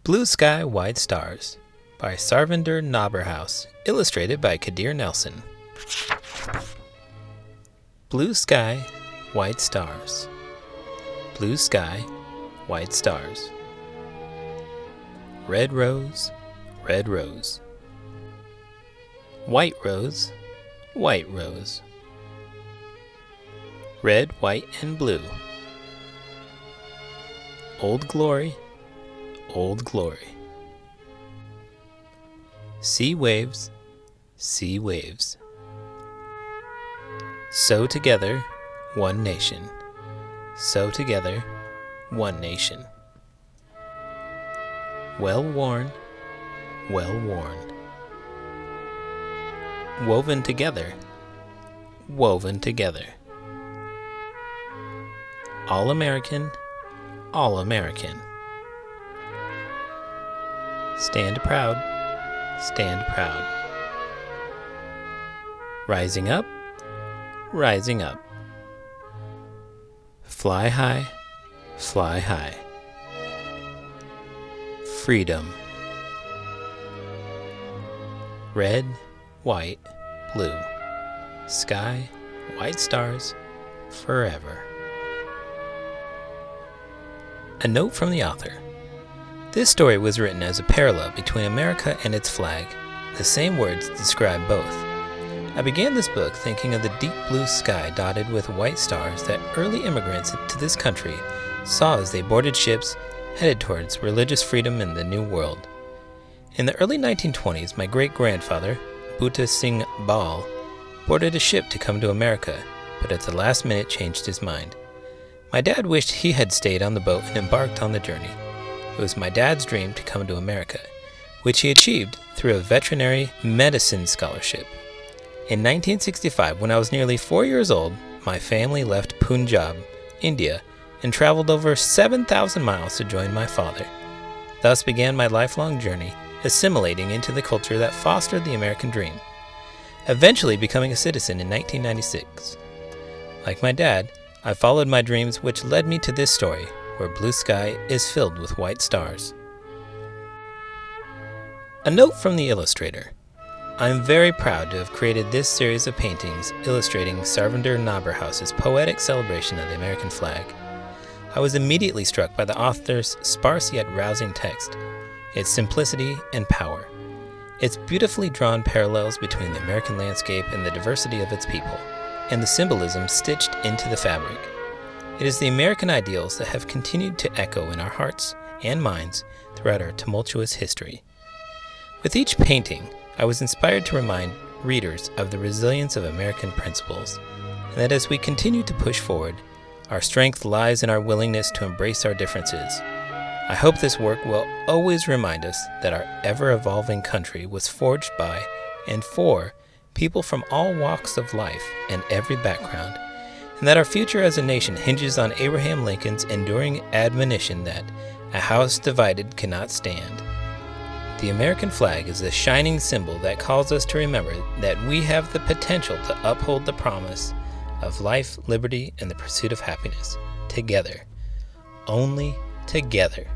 Blue Sky, White Stars by Sarvinder Naberhaus, illustrated by Kadir Nelson. Blue sky, white stars. Blue sky, white stars. Red rose, red rose. White rose, white rose. Red, white, and blue. Old glory, old glory. Sea waves, sea waves. So together, one nation. So together, one nation. Well worn, well worn. Woven together, woven together. All American, all American. Stand proud, stand proud. Rising up, rising up. Fly high, fly high. Freedom. Red, white, blue. Sky, white stars, forever. A note from the author. This story was written as a parallel between America and its flag. The same words describe both. I began this book thinking of the deep blue sky dotted with white stars that early immigrants to this country saw as they boarded ships headed towards religious freedom in the New World. In the early 1920s, my great-grandfather, Butta Singh Bal, boarded a ship to come to America, but at the last minute changed his mind. My dad wished he had stayed on the boat and embarked on the journey. It was my dad's dream to come to America, which he achieved through a veterinary medicine scholarship. In 1965, when I was nearly 4 years old, my family left Punjab, India, and traveled over 7,000 miles to join my father. Thus began my lifelong journey, assimilating into the culture that fostered the American dream, eventually becoming a citizen in 1996. Like my dad, I followed my dreams, which led me to this story, where blue sky is filled with white stars. A note from the illustrator. I am very proud to have created this series of paintings illustrating Sarvinder Naberhaus's poetic celebration of the American flag. I was immediately struck by the author's sparse yet rousing text, its simplicity and power, its beautifully drawn parallels between the American landscape and the diversity of its people, and the symbolism stitched into the fabric. It is the American ideals that have continued to echo in our hearts and minds throughout our tumultuous history. With each painting, I was inspired to remind readers of the resilience of American principles, and that as we continue to push forward, our strength lies in our willingness to embrace our differences. I hope this work will always remind us that our ever-evolving country was forged by and for people from all walks of life and every background, and that our future as a nation hinges on Abraham Lincoln's enduring admonition that a house divided cannot stand. The American flag is a shining symbol that calls us to remember that we have the potential to uphold the promise of life, liberty, and the pursuit of happiness. Together. Only together.